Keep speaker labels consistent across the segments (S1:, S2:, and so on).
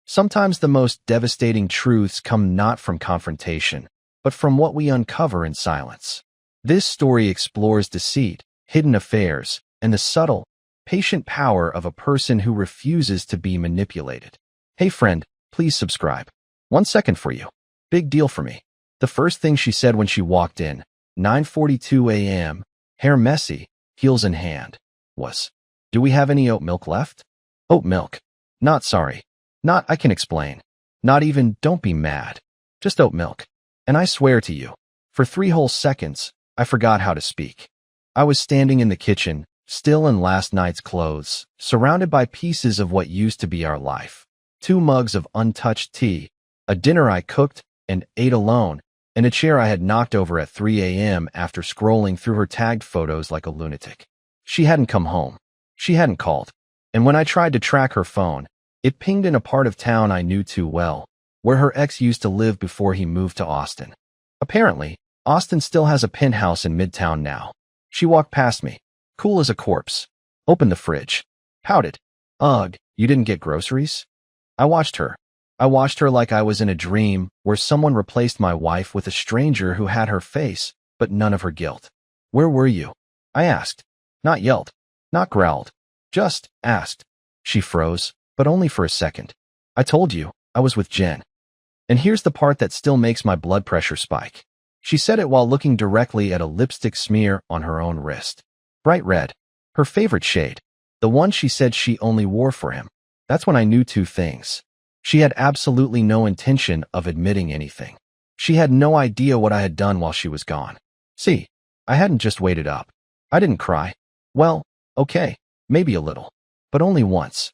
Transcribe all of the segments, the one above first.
S1: Sometimes the most devastating truths come not from confrontation, but from what we uncover in silence. This story explores deceit, hidden affairs, and the subtle, patient power of a person who refuses to be manipulated. Hey friend, please subscribe. 1 second for you. Big deal for me. The first thing she said when she walked in, 9:42 a.m., hair messy, heels in hand, was, "Do we have any oat milk left?" Oat milk. Not sorry. Not I can explain. Not even don't be mad. Just oat milk. And I swear to you, for 3 whole seconds, I forgot how to speak. I was standing in the kitchen, still in last night's clothes, surrounded by pieces of what used to be our life. 2 mugs of untouched tea, a dinner I cooked and ate alone, and a chair I had knocked over at 3 a.m. after scrolling through her tagged photos like a lunatic. She hadn't come home. She hadn't called. And when I tried to track her phone, it pinged in a part of town I knew too well, where her ex used to live before he moved to Austin. Apparently, Austin still has a penthouse in Midtown now. She walked past me, cool as a corpse, opened the fridge, pouted. "Ugh, you didn't get groceries?" I watched her. I watched her like I was in a dream where someone replaced my wife with a stranger who had her face, but none of her guilt. "Where were you?" I asked. Not yelled. Not growled. Just asked. She froze, but only for a second. "I told you, I was with Jen." And here's the part that still makes my blood pressure spike. She said it while looking directly at a lipstick smear on her own wrist. Bright red. Her favorite shade. The one she said she only wore for him. That's when I knew 2 things. She had absolutely no intention of admitting anything. She had no idea what I had done while she was gone. See, I hadn't just waited up. I didn't cry. Well, okay, maybe a little. But only once.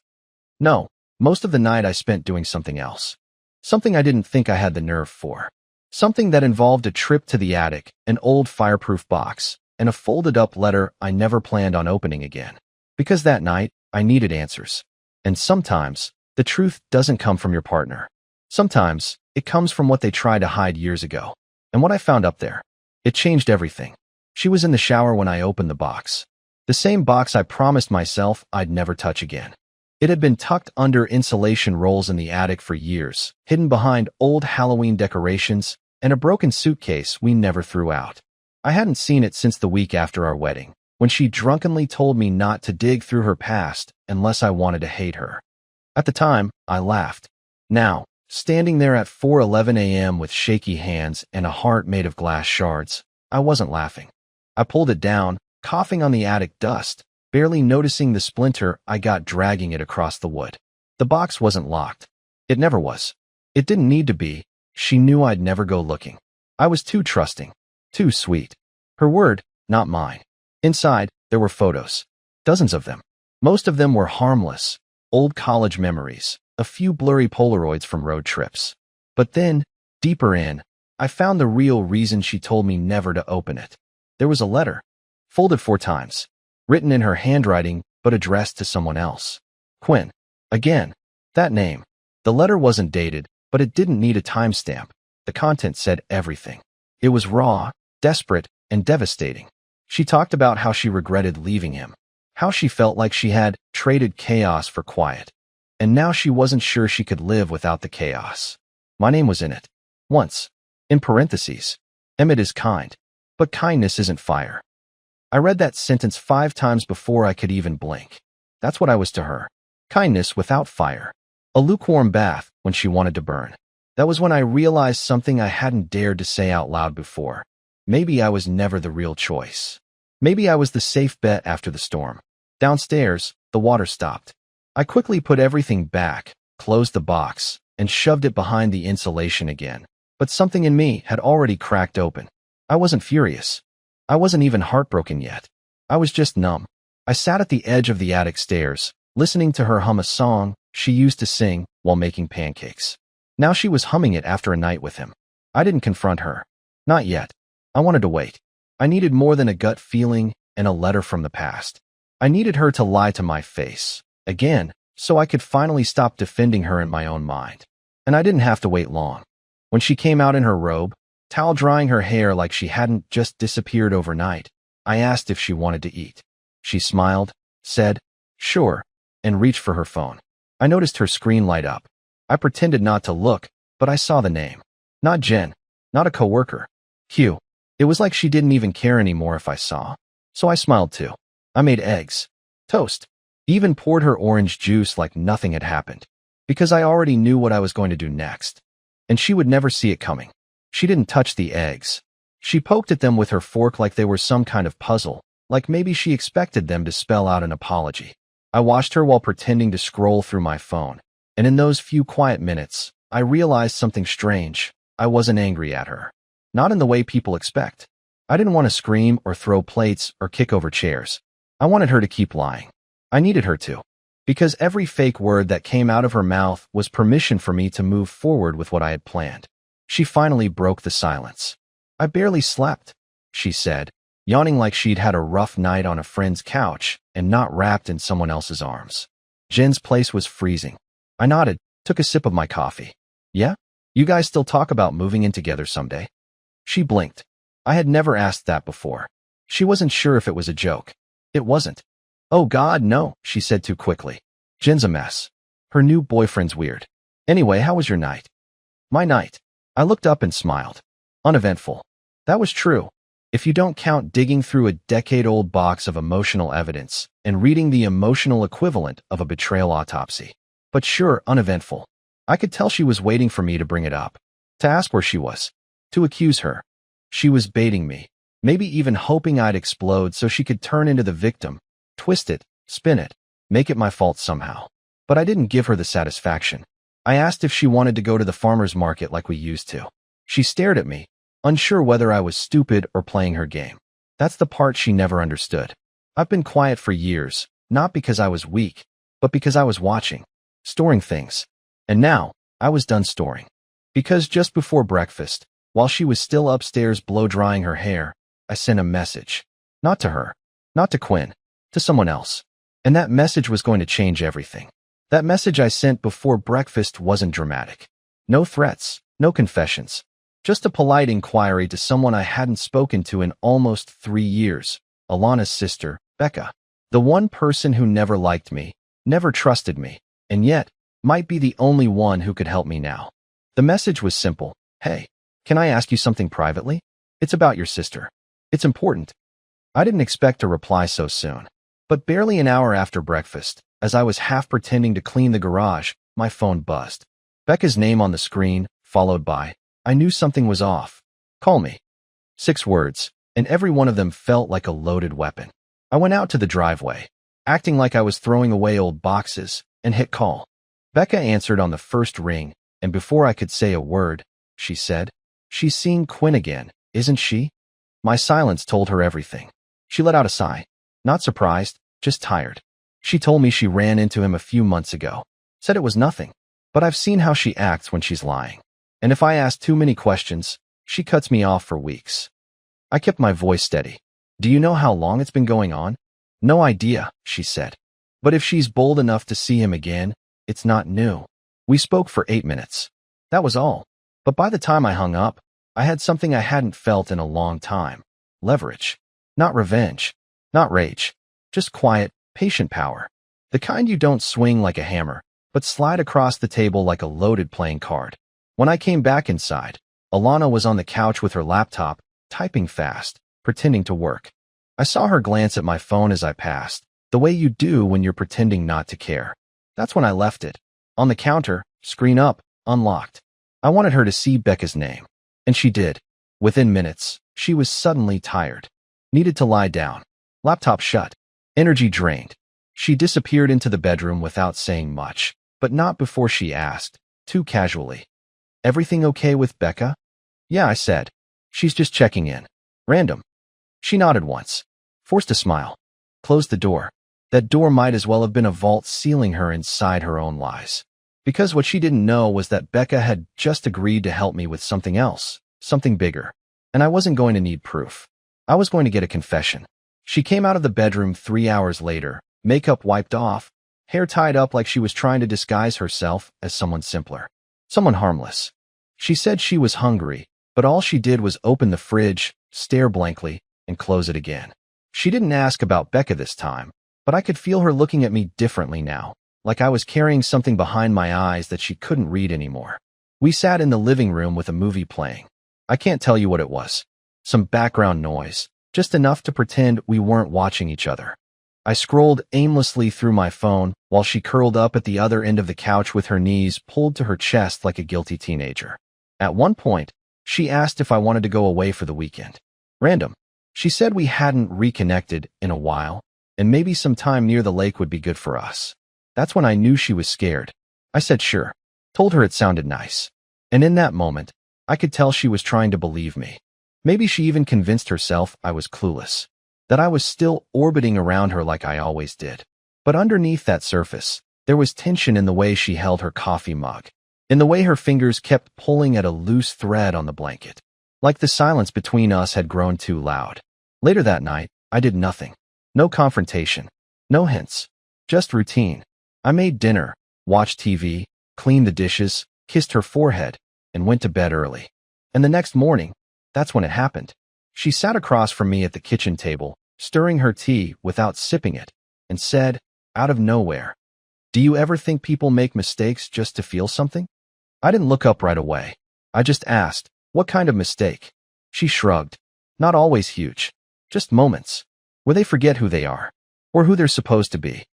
S1: No, most of the night I spent doing something else. Something I didn't think I had the nerve for. Something that involved a trip to the attic, an old fireproof box, and a folded-up letter I never planned on opening again. Because that night, I needed answers. And sometimes, the truth doesn't come from your partner. Sometimes, it comes from what they tried to hide years ago. And what I found up there, it changed everything. She was in the shower when I opened the box. The same box I promised myself I'd never touch again. It had been tucked under insulation rolls in the attic for years, hidden behind old Halloween decorations and a broken suitcase we never threw out. I hadn't seen it since the week after our wedding, when she drunkenly told me not to dig through her past unless I wanted to hate her. At the time, I laughed. Now, standing there at 4:11 a.m. with shaky hands and a heart made of glass shards, I wasn't laughing. I pulled it down, coughing on the attic dust, barely noticing the splinter I got dragging it across the wood. The box wasn't locked. It never was. It didn't need to be. She knew I'd never go looking. I was too trusting. Too sweet. Her word, not mine. Inside, there were photos. Dozens of them. Most of them were harmless. Old college memories. A few blurry Polaroids from road trips. But then, deeper in, I found the real reason she told me never to open it. There was a letter. Folded 4 times. Written in her handwriting, but addressed to someone else. Quinn. Again. That name. The letter wasn't dated, but it didn't need a timestamp. The content said everything. It was raw, desperate, and devastating. She talked about how she regretted leaving him. How she felt like she had traded chaos for quiet. And now she wasn't sure she could live without the chaos. My name was in it. Once. In parentheses. Emmett is kind. But kindness isn't fire. I read that sentence 5 times before I could even blink. That's what I was to her. Kindness without fire. A lukewarm bath when she wanted to burn. That was when I realized something I hadn't dared to say out loud before. Maybe I was never the real choice. Maybe I was the safe bet after the storm. Downstairs, the water stopped. I quickly put everything back, closed the box, and shoved it behind the insulation again. But something in me had already cracked open. I wasn't furious. I wasn't even heartbroken yet. I was just numb. I sat at the edge of the attic stairs, listening to her hum a song she used to sing while making pancakes. Now she was humming it after a night with him. I didn't confront her. Not yet. I wanted to wait. I needed more than a gut feeling and a letter from the past. I needed her to lie to my face, again, so I could finally stop defending her in my own mind. And I didn't have to wait long. When she came out in her robe, towel drying her hair like she hadn't just disappeared overnight, I asked if she wanted to eat. She smiled, said, "Sure," and reached for her phone. I noticed her screen light up. I pretended not to look, but I saw the name. Not Jen. Not a coworker. Q. It was like she didn't even care anymore if I saw. So I smiled too. I made eggs. Toast. Even poured her orange juice like nothing had happened. Because I already knew what I was going to do next. And she would never see it coming. She didn't touch the eggs. She poked at them with her fork like they were some kind of puzzle, like maybe she expected them to spell out an apology. I watched her while pretending to scroll through my phone, and in those few quiet minutes, I realized something strange. I wasn't angry at her. Not in the way people expect. I didn't want to scream or throw plates or kick over chairs. I wanted her to keep lying. I needed her to. Because every fake word that came out of her mouth was permission for me to move forward with what I had planned. She finally broke the silence. I barely slept, she said, yawning like she'd had a rough night on a friend's couch and not wrapped in someone else's arms. Jen's place was freezing. I nodded, took a sip of my coffee. Yeah? You guys still talk about moving in together someday? She blinked. I had never asked that before. She wasn't sure if it was a joke. It wasn't. Oh God, no, she said too quickly. Jen's a mess. Her new boyfriend's weird. Anyway, how was your night? My night. I looked up and smiled. Uneventful. That was true. If you don't count digging through a decade-old box of emotional evidence and reading the emotional equivalent of a betrayal autopsy. But sure, uneventful. I could tell she was waiting for me to bring it up. To ask where she was. To accuse her. She was baiting me. Maybe even hoping I'd explode so she could turn into the victim. Twist it, spin it, make it my fault somehow. But I didn't give her the satisfaction. I asked if she wanted to go to the farmer's market like we used to. She stared at me, unsure whether I was stupid or playing her game. That's the part she never understood. I've been quiet for years, not because I was weak, but because I was watching, storing things. And now, I was done storing. Because just before breakfast, while she was still upstairs blow-drying her hair, I sent a message. Not to her, not to Quinn, to someone else. And that message was going to change everything. That message I sent before breakfast wasn't dramatic. No threats, no confessions. Just a polite inquiry to someone I hadn't spoken to in almost 3 years, Alana's sister, Becca. The one person who never liked me, never trusted me, and yet might be the only one who could help me now. The message was simple. Hey, can I ask you something privately? It's about your sister. It's important. I didn't expect a reply so soon. But barely an hour after breakfast, as I was half pretending to clean the garage, my phone buzzed. Becca's name on the screen, followed by, I knew something was off. Call me. 6 words, and every one of them felt like a loaded weapon. I went out to the driveway, acting like I was throwing away old boxes, and hit call. Becca answered on the first ring, and before I could say a word, she said, She's seeing Quinn again, isn't she? My silence told her everything. She let out a sigh. Not surprised, just tired. She told me she ran into him a few months ago. Said it was nothing. But I've seen how she acts when she's lying. And if I ask too many questions, she cuts me off for weeks. I kept my voice steady. Do you know how long it's been going on? No idea, she said. But if she's bold enough to see him again, it's not new. We spoke for 8 minutes. That was all. But by the time I hung up, I had something I hadn't felt in a long time. Leverage. Not revenge. Not rage. Just quiet, patient power. The kind you don't swing like a hammer, but slide across the table like a loaded playing card. When I came back inside, Alana was on the couch with her laptop, typing fast, pretending to work. I saw her glance at my phone as I passed, the way you do when you're pretending not to care. That's when I left it. On the counter, screen up, unlocked. I wanted her to see Becca's name. And she did. Within minutes, she was suddenly tired. Needed to lie down. Laptop shut. Energy drained. She disappeared into the bedroom without saying much, but not before she asked, too casually. Everything okay with Becca? Yeah, I said. She's just checking in. Random. She nodded once. Forced a smile. Closed the door. That door might as well have been a vault sealing her inside her own lies. Because what she didn't know was that Becca had just agreed to help me with something else, something bigger. And I wasn't going to need proof. I was going to get a confession. She came out of the bedroom 3 hours later, makeup wiped off, hair tied up like she was trying to disguise herself as someone simpler. Someone harmless. She said she was hungry, but all she did was open the fridge, stare blankly, and close it again. She didn't ask about Becca this time, but I could feel her looking at me differently now, like I was carrying something behind my eyes that she couldn't read anymore. We sat in the living room with a movie playing. I can't tell you what it was. Some background noise, just enough to pretend we weren't watching each other. I scrolled aimlessly through my phone while she curled up at the other end of the couch with her knees pulled to her chest like a guilty teenager. At one point, she asked if I wanted to go away for the weekend. Random. She said we hadn't reconnected in a while, and maybe some time near the lake would be good for us. That's when I knew she was scared. I said sure, told her it sounded nice. And in that moment, I could tell she was trying to believe me. Maybe she even convinced herself I was clueless, that I was still orbiting around her like I always did. But underneath that surface, there was tension in the way she held her coffee mug, in the way her fingers kept pulling at a loose thread on the blanket, like the silence between us had grown too loud. Later that night, I did nothing. No confrontation, no hints, just routine. I made dinner, watched TV, cleaned the dishes, kissed her forehead, and went to bed early. And the next morning, that's when it happened. She sat across from me at the kitchen table, stirring her tea without sipping it, and said, out of nowhere, "Do you ever think people make mistakes just to feel something?" I didn't look up right away. I just asked, "What kind of mistake?" She shrugged. "Not always huge. Just moments where they forget who they are, or who they're supposed to be."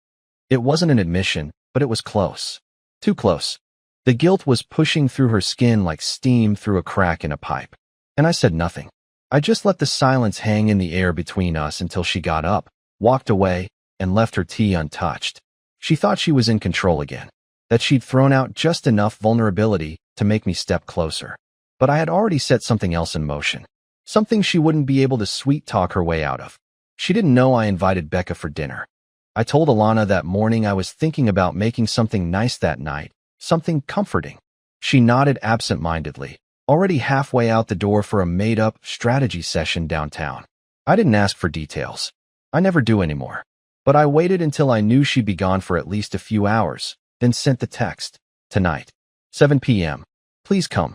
S1: It wasn't an admission, but it was close. Too close. The guilt was pushing through her skin like steam through a crack in a pipe. And I said nothing. I just let the silence hang in the air between us until she got up, walked away, and left her tea untouched. She thought she was in control again, that she'd thrown out just enough vulnerability to make me step closer. But I had already set something else in motion, something she wouldn't be able to sweet-talk her way out of. She didn't know I invited Becca for dinner. I told Alana that morning I was thinking about making something nice that night, something comforting. She nodded absent-mindedly, already halfway out the door for a made-up strategy session downtown. I didn't ask for details. I never do anymore. But I waited until I knew she'd be gone for at least a few hours, then sent the text. Tonight, 7 p.m. Please come.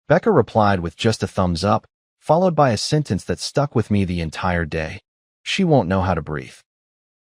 S1: Becca replied with just a thumbs up, followed by a sentence that stuck with me the entire day. She won't know how to breathe.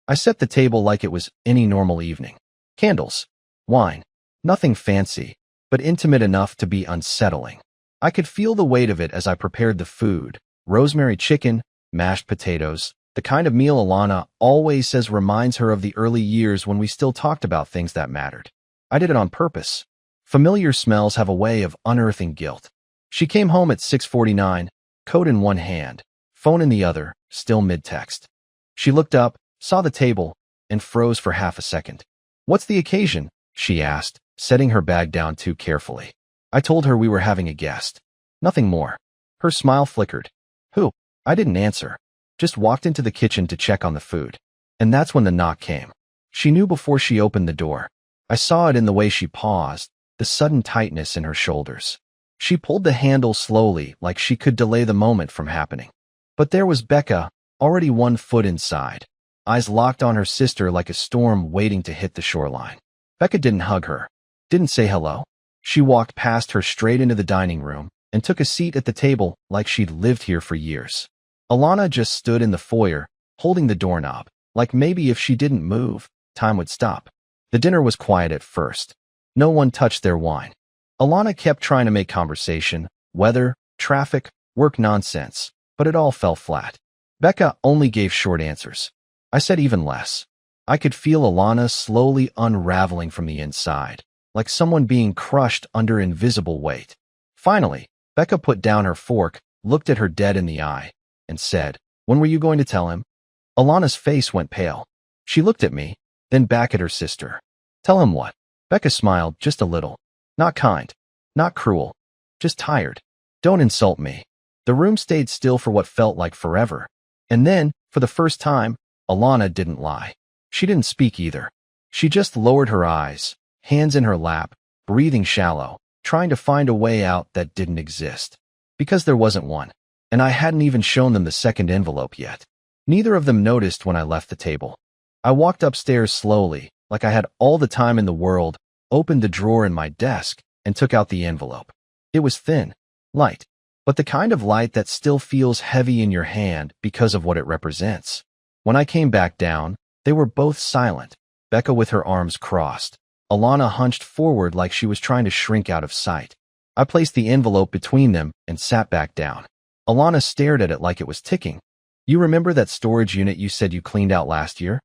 S1: I set the table like it was any normal evening. Candles, wine, nothing fancy, but intimate enough to be unsettling. I could feel the weight of it as I prepared the food: rosemary chicken, mashed potatoes, the kind of meal Alana always says reminds her of the early years when we still talked about things that mattered. I did it on purpose. Familiar smells have a way of unearthing guilt. She came home at 6:49, coat in one hand, phone in the other, still mid-text. She looked up, saw the table, and froze for half a second. "What's the occasion?" she asked, setting her bag down too carefully. I told her we were having a guest. Nothing more. Her smile flickered. "Who?" I didn't answer. Just walked into the kitchen to check on the food. And that's when the knock came. She knew before she opened the door. I saw it in the way she paused, the sudden tightness in her shoulders. She pulled the handle slowly, like she could delay the moment from happening. But there was Becca, already 1 foot inside, eyes locked on her sister like a storm waiting to hit the shoreline. Becca didn't hug her, didn't say hello. She walked past her straight into the dining room and took a seat at the table like she'd lived here for years. Alana just stood in the foyer, holding the doorknob, like maybe if she didn't move, time would stop. The dinner was quiet at first. No one touched their wine. Alana kept trying to make conversation, weather, traffic, work nonsense, but it all fell flat. Becca only gave short answers. I said even less. I could feel Alana slowly unraveling from the inside, like someone being crushed under invisible weight. Finally, Becca put down her fork, looked at her dead in the eye, and said, "When were you going to tell him?" Alana's face went pale. She looked at me, then back at her sister. "Tell him what?" Becca smiled just a little. "Not kind, not cruel, just tired. Don't insult me." The room stayed still for what felt like forever. And then, for the first time, Alana didn't lie. She didn't speak either. She just lowered her eyes, hands in her lap, breathing shallow, trying to find a way out that didn't exist. Because there wasn't one. And I hadn't even shown them the second envelope yet. Neither of them noticed when I left the table. I walked upstairs slowly, like I had all the time in the world, opened the drawer in my desk, and took out the envelope. It was thin, light, but the kind of light that still feels heavy in your hand because of what it represents. When I came back down, they were both silent. Becca with her arms crossed. Alana hunched forward like she was trying to shrink out of sight. I placed the envelope between them and sat back down. Alana stared at it like it was ticking. You remember that storage unit you said you cleaned out last year?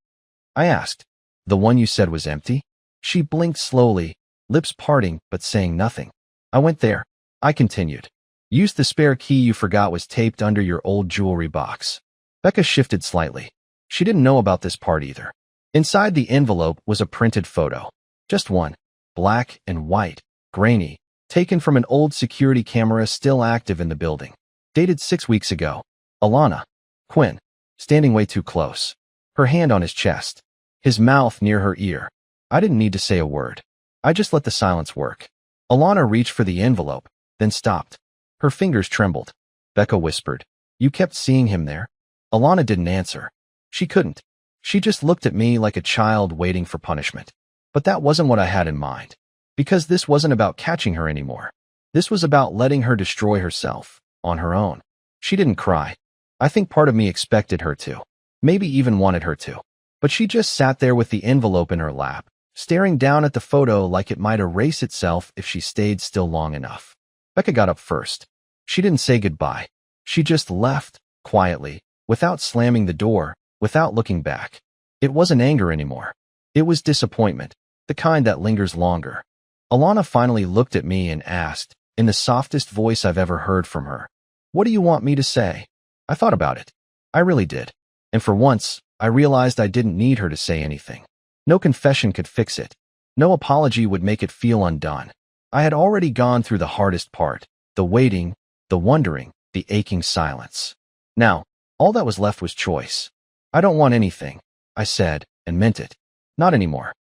S1: I asked. The one you said was empty? She blinked slowly, lips parting but saying nothing. I went there. I continued. Used the spare key you forgot was taped under your old jewelry box. Becca shifted slightly. She didn't know about this part either. Inside the envelope was a printed photo. Just one. Black and white, grainy, taken from an old security camera still active in the building. Dated 6 weeks ago. Alana. Quinn. Standing way too close. Her hand on his chest. His mouth near her ear. I didn't need to say a word. I just let the silence work. Alana reached for the envelope, then stopped. Her fingers trembled. Becca whispered. You kept seeing him there? Alana didn't answer. She couldn't. She just looked at me like a child waiting for punishment. But that wasn't what I had in mind. Because this wasn't about catching her anymore. This was about letting her destroy herself, on her own. She didn't cry. I think part of me expected her to. Maybe even wanted her to. But she just sat there with the envelope in her lap, staring down at the photo like it might erase itself if she stayed still long enough. Becca got up first. She didn't say goodbye. She just left, quietly, without slamming the door, without looking back. It wasn't anger anymore. It was disappointment, the kind that lingers longer. Alana finally looked at me and asked, in the softest voice I've ever heard from her, "What do you want me to say?" I thought about it. I really did. And for once, I realized I didn't need her to say anything. No confession could fix it. No apology would make it feel undone. I had already gone through the hardest part, the waiting, the wondering, the aching silence. Now, all that was left was choice. I don't want anything, I said, and meant it. Not anymore.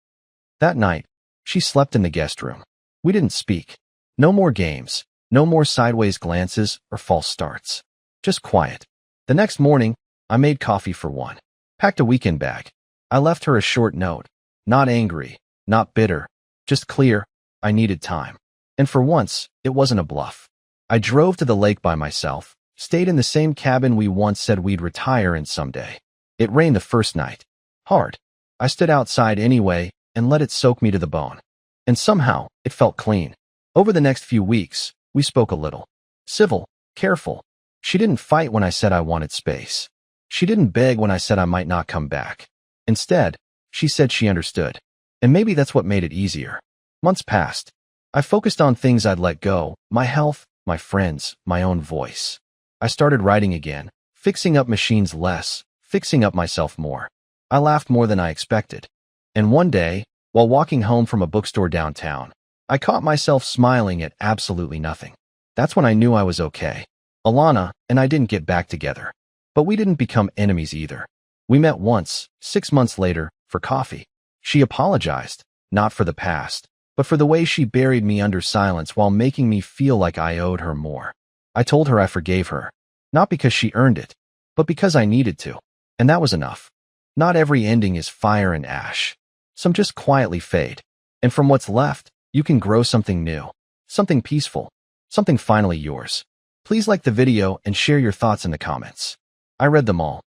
S1: That night, she slept in the guest room. We didn't speak. No more games, no more sideways glances or false starts. Just quiet. The next morning, I made coffee for one. Packed a weekend bag. I left her a short note. Not angry, not bitter, just clear. I needed time. And for once, it wasn't a bluff. I drove to the lake by myself, stayed in the same cabin we once said we'd retire in someday. It rained the first night. Hard. I stood outside anyway and let it soak me to the bone. And somehow, it felt clean. Over the next few weeks, we spoke a little. Civil, careful. She didn't fight when I said I wanted space. She didn't beg when I said I might not come back. Instead, she said she understood. And maybe that's what made it easier. Months passed. I focused on things I'd let go, my health, my friends, my own voice. I started writing again, fixing up machines less, fixing up myself more. I laughed more than I expected. And one day, while walking home from a bookstore downtown, I caught myself smiling at absolutely nothing. That's when I knew I was okay. Alana and I didn't get back together. But we didn't become enemies either. We met once, 6 months later, for coffee. She apologized, not for the past, but for the way she buried me under silence while making me feel like I owed her more. I told her I forgave her, not because she earned it, but because I needed to. And that was enough. Not every ending is fire and ash. Some just quietly fade. And from what's left, you can grow something new, something peaceful, something finally yours. Please like the video and share your thoughts in the comments. I read them all.